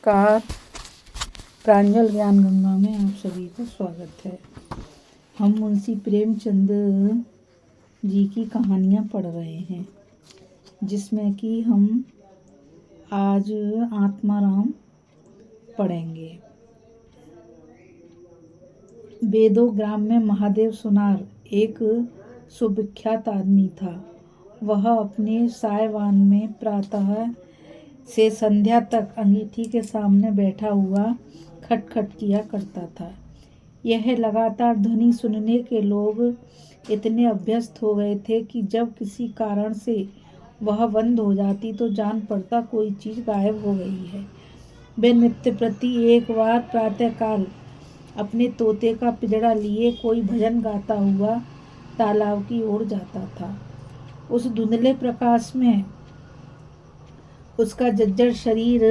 नमस्कार। प्रांजल ज्ञान गंगा में आप सभी का स्वागत है। हम मुंशी प्रेमचंद जी की कहानियाँ पढ़ रहे हैं, जिसमें कि हम आज आत्माराम पढ़ेंगे। बेदो ग्राम में महादेव सुनार एक सुविख्यात आदमी था। वह अपने सायवान में प्रातः से संध्या तक अंगीठी के सामने बैठा हुआ खटखट किया करता था। यह लगातार ध्वनि सुनने के लोग इतने अभ्यस्त हो गए थे कि जब किसी कारण से वह बंद हो जाती तो जान पड़ता कोई चीज़ गायब हो गई है। वे नित्य प्रति एक बार प्रातःकाल अपने तोते का पिंजड़ा लिए कोई भजन गाता हुआ तालाब की ओर जाता था। उस धुंधले प्रकाश में उसका जर्जर शरीर,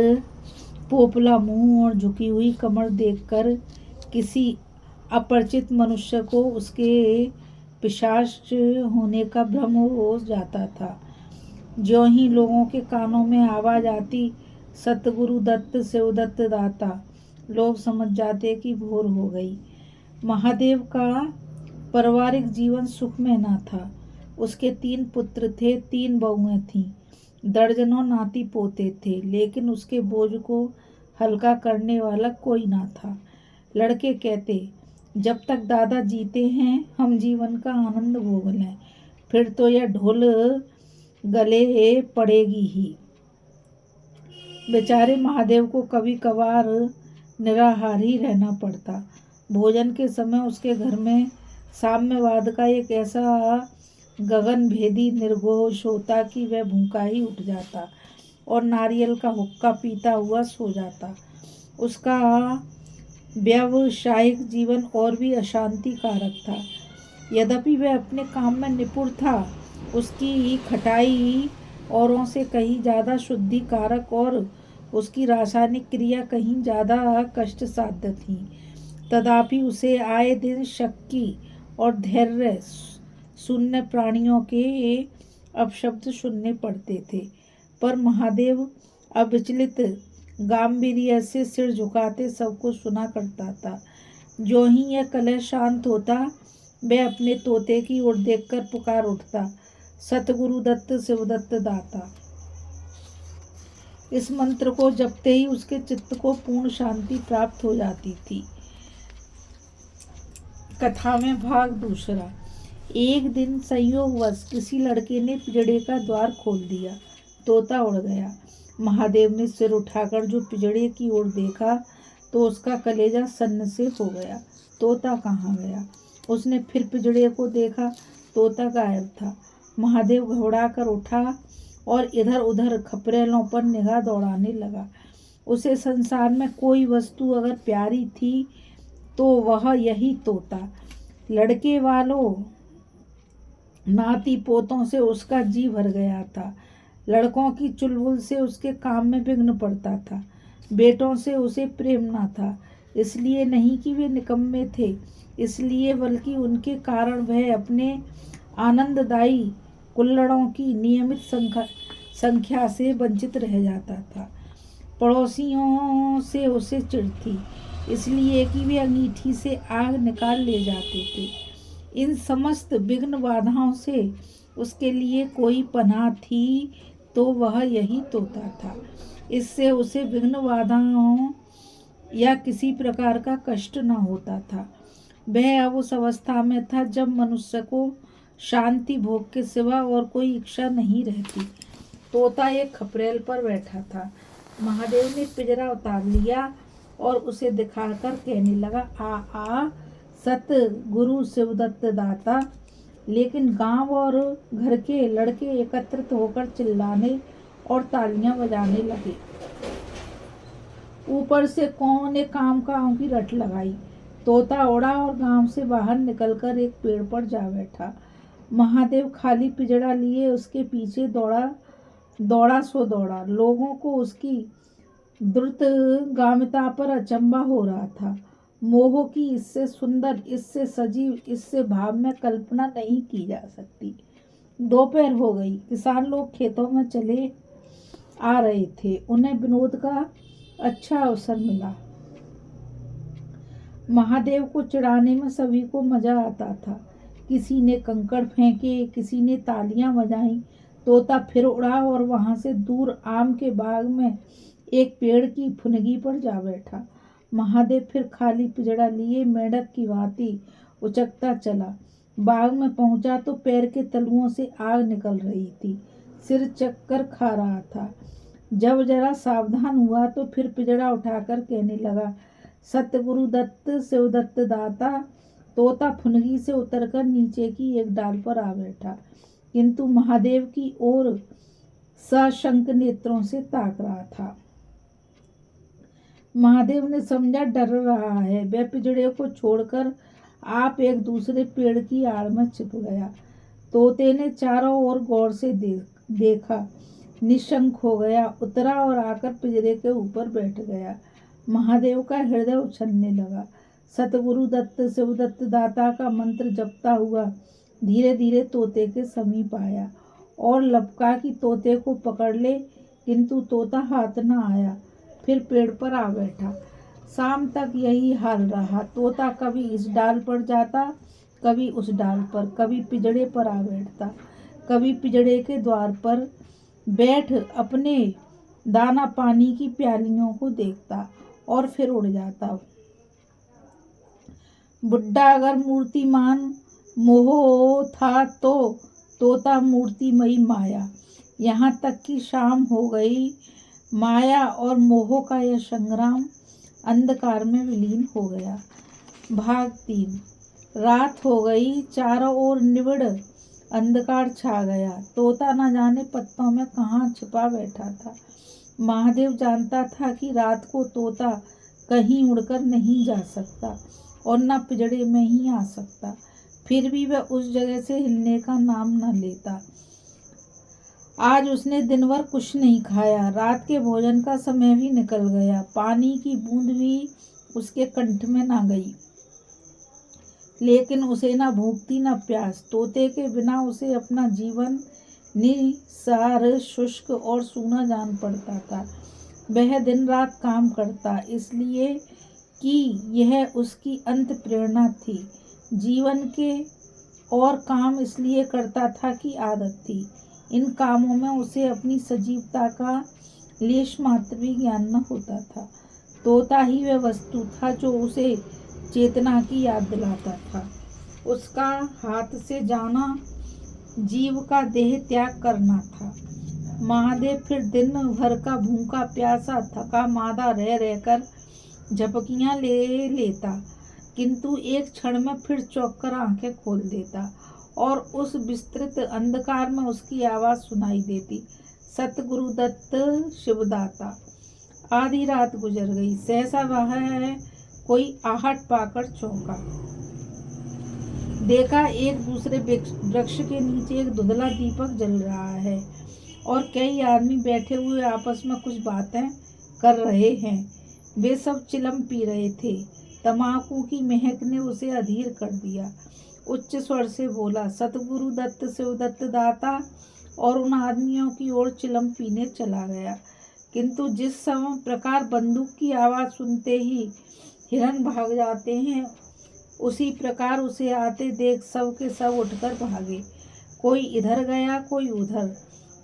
पोपला मुंह और झुकी हुई कमर देखकर किसी अपरिचित मनुष्य को उसके पिशाच होने का भ्रम हो जाता था। ज्यों ही लोगों के कानों में आवाज आती, सतगुरु दत्त शिवदत्त दाता, लोग समझ जाते कि भोर हो गई। महादेव का पारिवारिक जीवन सुखमय न था। उसके 3 पुत्र थे, 3 बहुएं थीं, दर्जनों नाती पोते थे, लेकिन उसके बोझ को हल्का करने वाला कोई ना था। लड़के कहते, जब तक दादा जीते हैं हम जीवन का आनंद भोग लें, फिर तो यह ढोल गले पड़ेगी ही। बेचारे महादेव को कभी कभार निराहार ही रहना पड़ता। भोजन के समय उसके घर में साम्यवाद का एक ऐसा गगन भेदी निर्घोष होता कि वह भूखा ही उठ जाता और नारियल का हुक्का पीता हुआ सो जाता। उसका व्यावसायिक जीवन और भी अशांति कारक था। यद्यपि वह अपने काम में निपुण था, उसकी खटाई औरों से कहीं ज़्यादा शुद्धिकारक और उसकी रासायनिक क्रिया कहीं ज़्यादा कष्ट साध्य थी। तथापि उसे आए दिन शक्ति और धैर्य शून्य प्राणियों के अपशब्द सुनने पड़ते थे, पर महादेव अविचलित गांभीर्य से सिर झुकाते सबको सुना करता था। जो ही यह कलह शांत होता, वह अपने तोते की ओर देखकर पुकार उठता, सतगुरु दत्त शिवदत्त दाता। इस मंत्र को जपते ही उसके चित्त को पूर्ण शांति प्राप्त हो जाती थी। कथा में भाग दूसरा। एक दिन संयोगवश किसी लड़के ने पिंजड़े का द्वार खोल दिया। तोता उड़ गया। महादेव ने सिर उठाकर जो पिंजड़े की ओर देखा तो उसका कलेजा सन्न से हो गया। तोता कहाँ गया? उसने फिर पिंजड़े को देखा, तोता गायब था। महादेव घबरा कर उठा और इधर उधर खपरेलों पर निगाह दौड़ाने लगा। उसे संसार में कोई वस्तु अगर प्यारी थी तो वह यही तोता। लड़के वालों नाती पोतों से उसका जी भर गया था। लड़कों की चुलबुल से उसके काम में विघ्न पड़ता था। बेटों से उसे प्रेम न था, इसलिए नहीं कि वे निकम्मे थे, इसलिए बल्कि उनके कारण वह अपने आनंददायी कुल्हड़ों की नियमित संख्या से वंचित रह जाता था। पड़ोसियों से उसे चिढ़ थी, इसलिए कि वे अंगीठी से आग निकाल ले जाते थे। इन समस्त विघ्न बाधाओं से उसके लिए कोई पनाह थी तो वह यही तोता था। इससे उसे विघ्न बाधाओं या किसी प्रकार का कष्ट न होता था। वह अब उस अवस्था में था जब मनुष्य को शांति भोग के सिवा और कोई इच्छा नहीं रहती। तोता एक खपरेल पर बैठा था। महादेव ने पिंजरा उतार लिया और उसे दिखाकर कहने लगा, आ सत गुरु शिवदत्त दाता। लेकिन गांव और घर के लड़के एकत्रित होकर चिल्लाने और तालियां बजाने लगे। ऊपर से कौन ने कामकाओं की रट लगाई। तोता उड़ा और गांव से बाहर निकलकर एक पेड़ पर जा बैठा। महादेव खाली पिंजड़ा लिए उसके पीछे दौड़ा सो दौड़ा। लोगों को उसकी द्रुतगामिता पर अचंभा हो रहा था। मोह की इससे सुंदर, इससे सजीव, इससे भाव में कल्पना नहीं की जा सकती। दोपहर हो गई। किसान लोग खेतों में चले आ रहे थे। उन्हें विनोद का अच्छा अवसर मिला। महादेव को चिढ़ाने में सभी को मजा आता था। किसी ने कंकड़ फेंके, किसी ने तालियां बजाईं। तोता फिर उड़ा और वहां से दूर आम के बाग में एक पेड़ की फुनगी पर जा बैठा। महादेव फिर खाली पिंजड़ा लिए मेंढक की भांति उचकता चला। बाग में पहुंचा तो पैर के तलुओं से आग निकल रही थी, सिर चक्कर खा रहा था। जब जरा सावधान हुआ तो फिर पिंजड़ा उठाकर कहने लगा, सतगुरु दत्त शिवदत्त दाता। तोता फुनगी से उतरकर नीचे की एक डाल पर आ बैठा, किंतु महादेव की ओर सशंक नेत्रों से ताक रहा था। महादेव ने समझा डर रहा है। वह पिंजड़े को छोड़कर आप एक दूसरे पेड़ की आड़ में छिप गया। तोते ने चारों ओर गौर से देखा, निशंक हो गया, उतरा और आकर पिंजरे के ऊपर बैठ गया। महादेव का हृदय उछलने लगा। सतगुरु दत्त शिवदत्त दाता का मंत्र जपता हुआ धीरे धीरे तोते के समीप आया और लपका कि तोते को पकड़ ले, किंतु तोता हाथ न आया। फिर पेड़ पर आ बैठा। शाम तक यही हाल रहा। तोता कभी इस डाल पर जाता, कभी उस डाल पर, कभी पिंजड़े पर आ बैठता, कभी पिंजड़े के द्वार पर बैठ अपने दाना पानी की प्यालियों को देखता और फिर उड़ जाता। बुड्ढा अगर मूर्तिमान मोह था तो तोता मूर्तिमयी माया। यहाँ तक कि शाम हो गई। माया और मोह का यह संग्राम अंधकार में विलीन हो गया। भाग 3। रात हो गई। चारों ओर निबिड़ अंधकार छा गया। तोता न जाने पत्तों में कहाँ छिपा बैठा था। महादेव जानता था कि रात को तोता कहीं उड़कर नहीं जा सकता और न पिंजड़े में ही आ सकता। फिर भी वह उस जगह से हिलने का नाम न लेता। आज उसने दिन भर कुछ नहीं खाया। रात के भोजन का समय भी निकल गया। पानी की बूंद भी उसके कंठ में ना गई, लेकिन उसे न भूख थी न प्यास। तोते के बिना उसे अपना जीवन निसार, शुष्क और सूना जान पड़ता था। वह दिन रात काम करता, इसलिए कि यह उसकी अंत प्रेरणा थी। जीवन के और काम इसलिए करता था कि आदत थी। इन कामों में उसे अपनी सजीवता का लेश मात्र भी ज्ञान न होता था। तोता ही वह वस्तु था जो उसे चेतना की याद दिलाता था। उसका हाथ से जाना जीव का देह त्याग करना था। महादेव फिर दिन भर का भूखा प्यासा थका मादा रह रहकर झपकियां ले लेता, किंतु एक क्षण में फिर चौंक कर आंखें खोल देता और उस विस्तृत अंधकार में उसकी आवाज सुनाई देती, सतगुरु दत्त शिवदाता। आधी रात गुजर गई। सहसा वह कोई आहट पाकर चौंका। देखा एक दूसरे वृक्ष के नीचे एक धुंधला दीपक जल रहा है और कई आदमी बैठे हुए आपस में कुछ बातें कर रहे हैं। वे सब चिलम पी रहे थे। तम्बाकू की महक ने उसे अधीर कर दिया। उच्च स्वर से बोला, सतगुरु दत्त शिवदत्त दाता, और उन आदमियों की ओर चिलम पीने चला गया। किंतु जिस समय प्रकार बंदूक की आवाज़ सुनते ही हिरन भाग जाते हैं, उसी प्रकार उसे आते देख सब के सब उठकर भागे। कोई इधर गया, कोई उधर।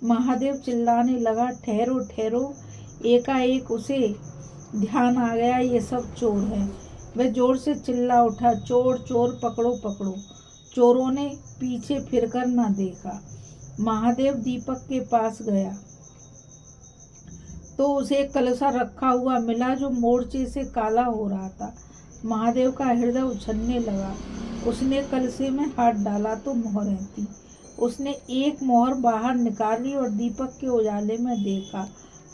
महादेव चिल्लाने लगा, ठहरो ठहरो। एकाएक उसे ध्यान आ गया, ये सब चोर हैं। वह जोर से चिल्ला उठा, चोर चोर, पकड़ो पकड़ो। चोरों ने पीछे फिरकर न देखा। महादेव दीपक के पास गया तो उसे एक कलशा रखा हुआ मिला जो मोर्चे से काला हो रहा था। महादेव का हृदय उछलने लगा। उसने कलशे में हाथ डाला तो मोहरें थी। उसने एक मोहर बाहर निकाली और दीपक के उजाले में देखा,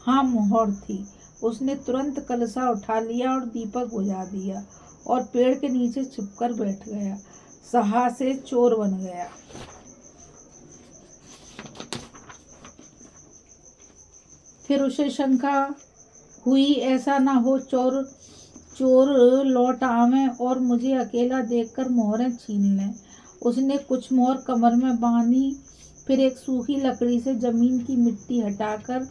हाँ मोहर थी। उसने तुरंत कलशा उठा लिया और दीपक बुझा दिया और पेड़ के नीचे छिपकर बैठ गया। साहसे चोर बन गया। फिर उसे शंका हुई, ऐसा ना हो चोर लौट आवे और मुझे अकेला देखकर मोहरें छीन लें। उसने कुछ मोहर कमर में बांधी, फिर एक सूखी लकड़ी से जमीन की मिट्टी हटाकर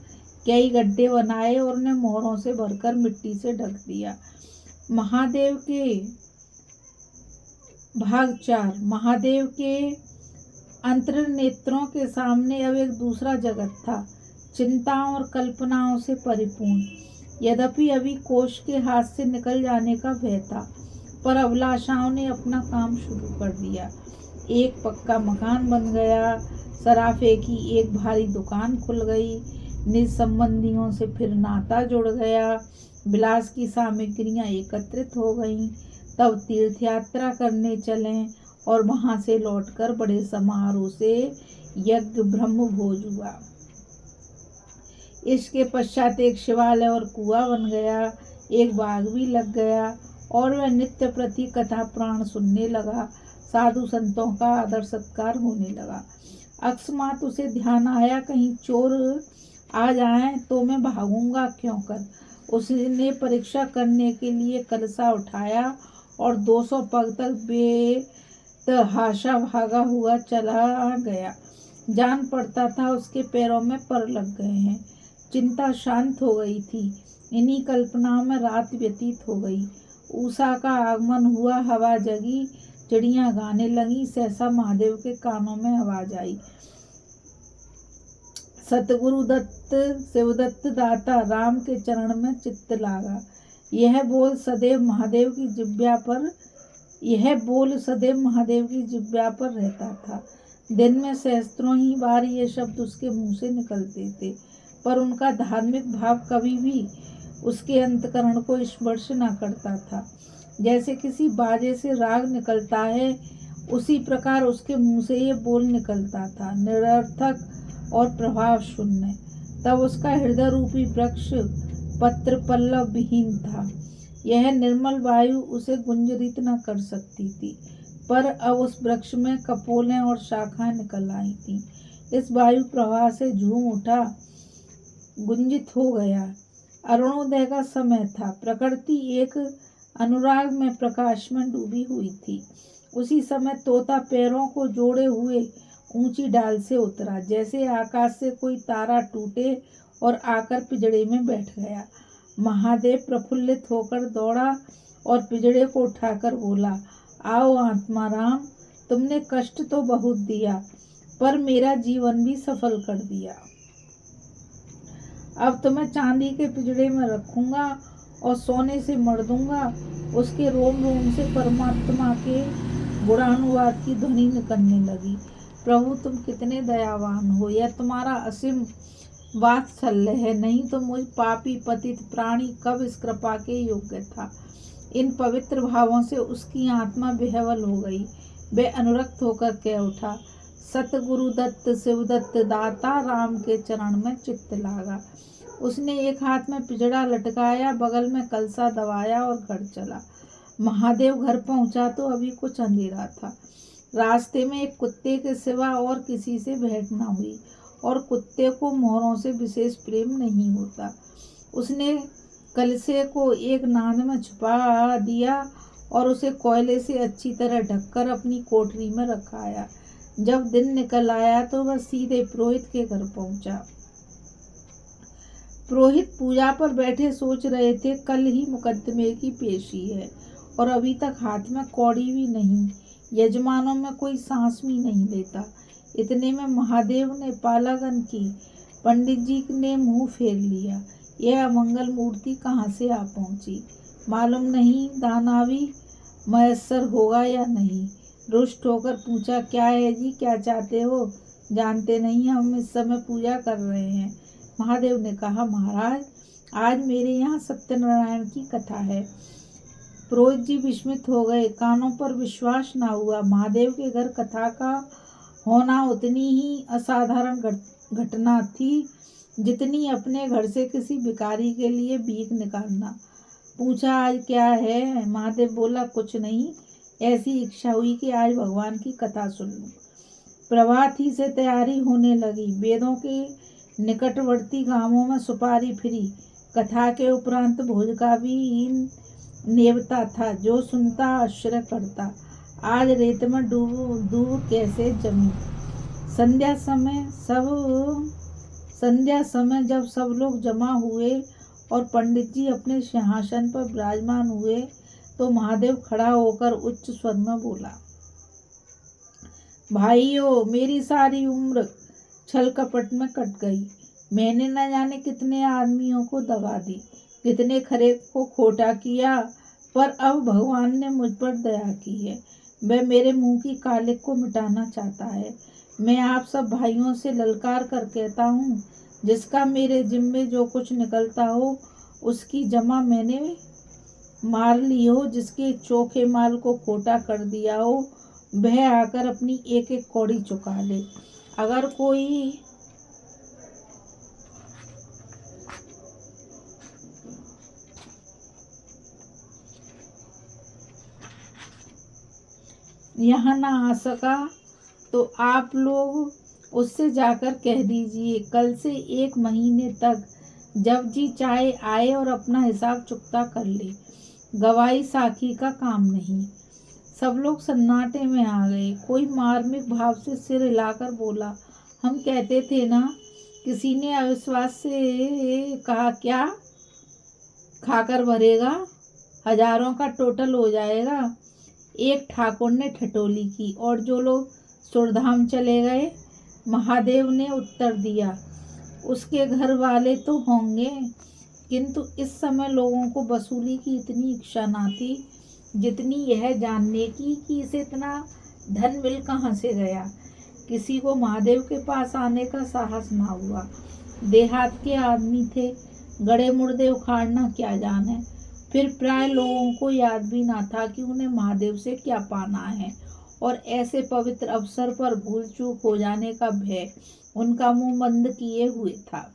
कई गड्ढे बनाए और उन्हें मोहरों से भरकर मिट्टी से ढक दिया। महादेव के भाग 4। महादेव के अंतर्नेत्रों के सामने अब एक दूसरा जगत था, चिंताओं और कल्पनाओं से परिपूर्ण। यद्यपि अभी कोष के हाथ से निकल जाने का भय था, पर अभिलाषाओं ने अपना काम शुरू कर दिया। एक पक्का मकान बन गया, सराफे की एक भारी दुकान खुल गई, निज संबंधियों से फिर नाता जुड़ गया, विलास की सामग्रियां एकत्रित हो गईं। तब तीर्थ यात्रा करने चलें और वहां से लौटकर बड़े समारोह से यज्ञ ब्रह्म भोज हुआ। इसके पश्चात एक शिवालय और कुआं बन गया, एक बाग भी लग गया और वह नित्य प्रति कथा प्राण सुनने लगा। साधु संतों का आदर सत्कार होने लगा। अकस्मात उसे ध्यान आया, कहीं चोर आ जाएं तो मैं भागूंगा क्यों कर। उसने परीक्षा करने के लिए कलसा उठाया और 200 पग तक बेतहाशा भागा हुआ चला गया। जान पड़ता था उसके पैरों में पर लग गए हैं। चिंता शांत हो गई थी। इन्हीं कल्पनाओं में रात व्यतीत हो गई। उषा का आगमन हुआ, हवा जगी, चिड़ियां गाने लगी। सहसा महादेव के कानों में आवाज आई, सतगुरु दत्त शिवदत्त दाता राम के चरण में चित्त लागा। यह बोल सदैव महादेव की जिह्वा पर रहता था। दिन में सहस्त्रों ही बार ये शब्द उसके मुंह से निकलते थे, पर उनका धार्मिक भाव कभी भी उसके अंतकरण को स्पर्श न करता था। जैसे किसी बाजे से राग निकलता है, उसी प्रकार उसके मुंह से ये बोल निकलता था, निरर्थक और प्रभाव शून्य। तब उसका हृदय रूपी वृक्ष पत्र पल्लव विहीन था। यह निर्मल वायु उसे गुंजरित न कर सकती थी, पर अब उस वृक्ष में कपोलें और शाखाएं निकल आई थीं। इस वायु प्रवाह से झूम उठा, गुंजित हो गया। अरुणोदय का समय था। प्रकृति एक अनुराग में प्रकाश में डूबी हुई थी। उसी समय तोता पैरों को जोड़े हुए ऊंची डाल से उतरा, जैसे आकाश से कोई तारा टूटे और आकर पिंजड़े में बैठ गया। महादेव प्रफुल्लित होकर दौड़ा और पिंजड़े को उठाकर बोला, आओ आत्माराम, तुमने कष्ट तो बहुत दिया, पर मेरा जीवन भी सफल कर दिया। अब तुम्हें चांदी के पिंजड़े में रखूंगा और सोने से मढ़ दूंगा। उसके रोम रोम से परमात्मा के गुणानुवाद की ध्वनि निकलने लगी। प्रभु, तुम कितने दयावान हो, यह तुम्हारा असीम वात्सल्य है, नहीं तो मुझ पापी पतित प्राणी कब इस कृपा के योग्य था। इन पवित्र भावों से उसकी आत्मा विह्वल हो गई। वे अनुरक्त होकर कह उठा, सतगुरु दत्त शिवदत्त दाता राम के चरण में चित्त लागा। उसने एक हाथ में पिंजड़ा लटकाया, बगल में कलसा दबाया और घर चला। महादेव घर पहुंचा तो अभी कुछ अंधेरा था। रास्ते में एक कुत्ते के सिवा और किसी से भेंट न हुई, और कुत्ते को मोहरों से विशेष प्रेम नहीं होता। उसने कलसे को एक नाद में छुपा दिया और उसे कोयले से अच्छी तरह ढककर अपनी कोठरी में रखाया। जब दिन निकल आया तो वह सीधे पुरोहित के घर पहुंचा। पुरोहित पूजा पर बैठे सोच रहे थे, कल ही मुकदमे की पेशी है और अभी तक हाथ में कौड़ी भी नहीं, यजमानों में कोई सांस भी नहीं लेता। इतने में महादेव ने पालागन की। पंडित जी ने मुंह फेर लिया। यह अमंगल मूर्ति कहाँ से आ पहुंची, मालूम नहीं दानावी मयस्सर होगा या नहीं। रुष्ट होकर पूछा, क्या है जी, क्या चाहते हो? जानते नहीं हम इस समय पूजा कर रहे हैं। महादेव ने कहा, महाराज, आज मेरे यहाँ सत्यनारायण की कथा है। पुरोहित जी विस्मित हो गए, कानों पर विश्वास न हुआ। महादेव के घर कथा का होना उतनी ही असाधारण घटना थी जितनी अपने घर से किसी भिखारी के लिए भीख निकालना। पूछा, आज क्या है? महादेव बोला, कुछ नहीं, ऐसी इच्छा हुई कि आज भगवान की कथा सुन लूं। प्रभात ही से तैयारी होने लगी। वेदों के निकटवर्ती गांवों में सुपारी फिरी। कथा के उपरांत भोज का भी नेवता था। जो सुनता आश्चर्य करता, आज रेत में दूब कैसे जमी। संध्या समय सब संध्या समय जब सब लोग जमा हुए और पंडित जी अपने सिंहासन पर विराजमान हुए तो महादेव खड़ा होकर उच्च स्वर में बोला, भाइयों, मेरी सारी उम्र छल कपट में कट गई। मैंने न जाने कितने आदमियों को दगा दी, कितने खरे को खोटा किया, पर अब भगवान ने मुझ पर दया की है। वह मेरे मुंह की कालिक को मिटाना चाहता है। मैं आप सब भाइयों से ललकार कर कहता हूँ, जिसका मेरे जिम्मे जो कुछ निकलता हो उसकी जमा मैंने मार ली हो, जिसके चोखे माल को खोटा कर दिया हो वह आकर अपनी एक एक कौड़ी चुका ले। अगर कोई यहाँ ना आ सका तो आप लोग उससे जाकर कह दीजिए, कल से 1 महीने तक जब जी चाहे आए और अपना हिसाब चुकता कर ले। गवाही साखी का काम नहीं। सब लोग सन्नाटे में आ गए। कोई मार्मिक भाव से सिर हिलाकर बोला, हम कहते थे ना। किसी ने अविश्वास से कहा, क्या खाकर भरेगा, हजारों का टोटल हो जाएगा। एक ठाकुर ने ठठोली की, और जो लोग सुरधाम चले गए। महादेव ने उत्तर दिया, उसके घर वाले तो होंगे, किंतु इस समय लोगों को वसूली की इतनी इच्छा न थी जितनी यह जानने की कि इसे इतना धन मिल कहाँ से गया। किसी को महादेव के पास आने का साहस ना हुआ। देहात के आदमी थे, गड़े मुर्दे उखाड़ना क्या जाने। फिर प्राय लोगों को याद भी ना था कि उन्हें महादेव से क्या पाना है, और ऐसे पवित्र अवसर पर भूल चूक हो जाने का भय उनका मुंह बंद किए हुए था।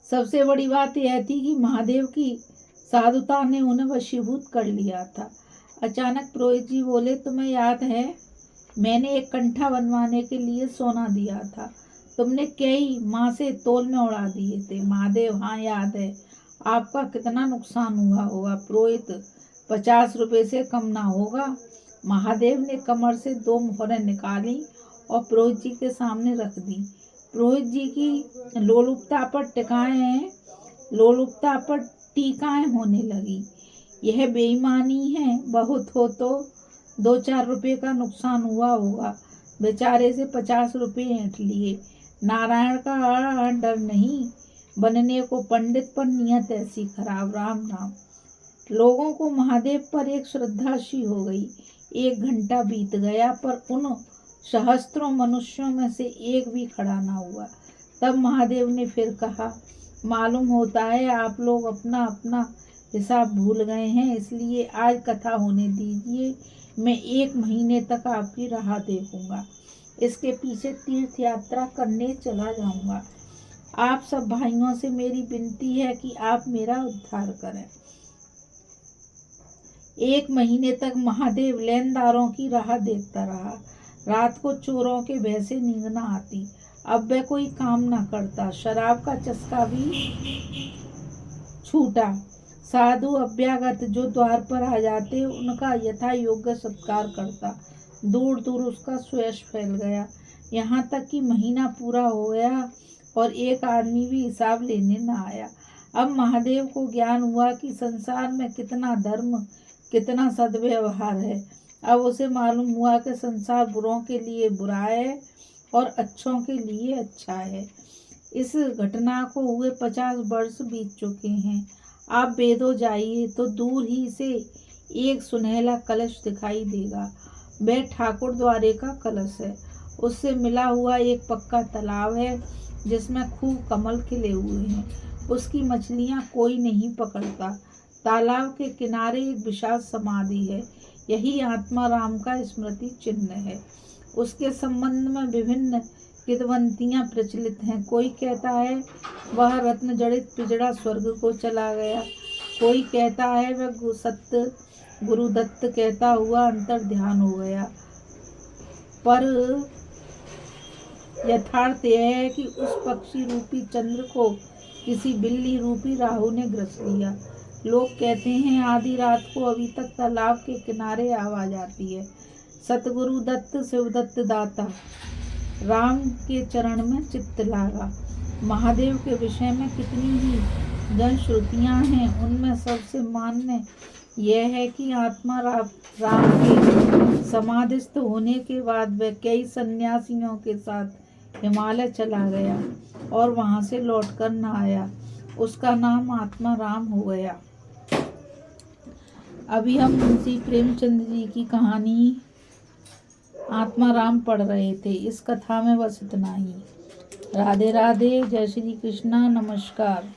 सबसे बड़ी बात यह थी कि महादेव की साधुता ने उन्हें वशीभूत कर लिया था। अचानक पुरोहित जी बोले, तुम्हें याद है मैंने एक कंठा बनवाने के लिए सोना दिया था, तुमने कई माह से तोल में उड़ा दिए थे। महादेव, हाँ याद है। आपका कितना नुकसान हुआ होगा? पुरोहित, 50 रुपए से कम ना होगा। महादेव ने कमर से 2 मोहरें निकाली और पुरोहित जी के सामने रख दी। पुरोहित जी की लोलुपता पर टीकाएं होने लगी। यह बेईमानी है, बहुत हो तो 2-4 रुपए का नुकसान हुआ होगा। बेचारे से 50 रुपए ऐंठ लिए। नारायण का डर नहीं बनने को पंडित, पर नियत ऐसी खराब। राम राम। लोगों को महादेव पर एक श्रद्धा सी हो गई। 1 घंटा बीत गया, पर उन सहस्त्रों मनुष्यों में से एक भी खड़ा ना हुआ। तब महादेव ने फिर कहा, मालूम होता है आप लोग अपना अपना हिसाब भूल गए हैं, इसलिए आज कथा होने दीजिए। मैं 1 महीने तक आपकी राह देखूंगा, इसके पीछे तीर्थ यात्रा करने चला जाऊंगा। आप सब भाइयों से मेरी विनती है कि आप मेरा उद्धार करें। 1 महीने तक महादेव लेनदारों की राह देखता रहा। रात को चोरों के भय से नींद न आती। अब वह कोई काम न करता। शराब का चस्का भी छूटा। साधु अभ्यागत जो द्वार पर आ जाते उनका यथा योग्य सत्कार करता। दूर दूर उसका सुयश फैल गया। यहाँ तक कि महीना पूरा हो गया और एक आदमी भी हिसाब लेने न आया। अब महादेव को ज्ञान हुआ कि संसार में कितना धर्म, कितना सद्व्यवहार है। अब उसे मालूम हुआ कि संसार बुरों के लिए बुरा है और अच्छों के लिए अच्छा है। इस घटना को हुए 50 वर्ष बीत चुके हैं। आप बेदो जाइए तो दूर ही से एक सुनहला कलश दिखाई देगा। वह ठाकुर द्वारे का कलश है। उससे मिला हुआ एक पक्का तालाब है जिसमें खूब कमल खिले हुए हैं। उसकी मछलियां कोई नहीं पकड़ता। तालाब के किनारे एक विशाल समाधि है। यही आत्मा राम का स्मृति चिन्ह है। उसके संबंध में विभिन्न किंवदंतियां प्रचलित हैं। कोई कहता है वह रत्न जड़ित पिजड़ा स्वर्ग को चला गया। कोई कहता है वह सत्य गुरुदत्त कहता हुआ अंतर ध्यान हो गया। पर यथार्थ यह है कि उस पक्षी रूपी चंद्र को किसी बिल्ली रूपी राहु ने ग्रस लिया। लोग कहते हैं आधी रात को अभी तक तालाब के किनारे आवाज आती है, सतगुरु दत्त शिवदत्त दाता। राम के चरण में चित्त लागा। महादेव के विषय में कितनी ही जनश्रुतियाँ हैं, उनमें सबसे मान्य यह है कि आत्मा राम के समाधिस्थ होने के बाद वह कई सन्यासियों के साथ हिमालय चला गया और वहां से लौटकर न आया। उसका नाम आत्मा राम हो गया। अभी हम मुंशी प्रेमचंद जी की कहानी आत्मा राम पढ़ रहे थे। इस कथा में बस इतना ही। राधे राधे, जय श्री कृष्णा, नमस्कार।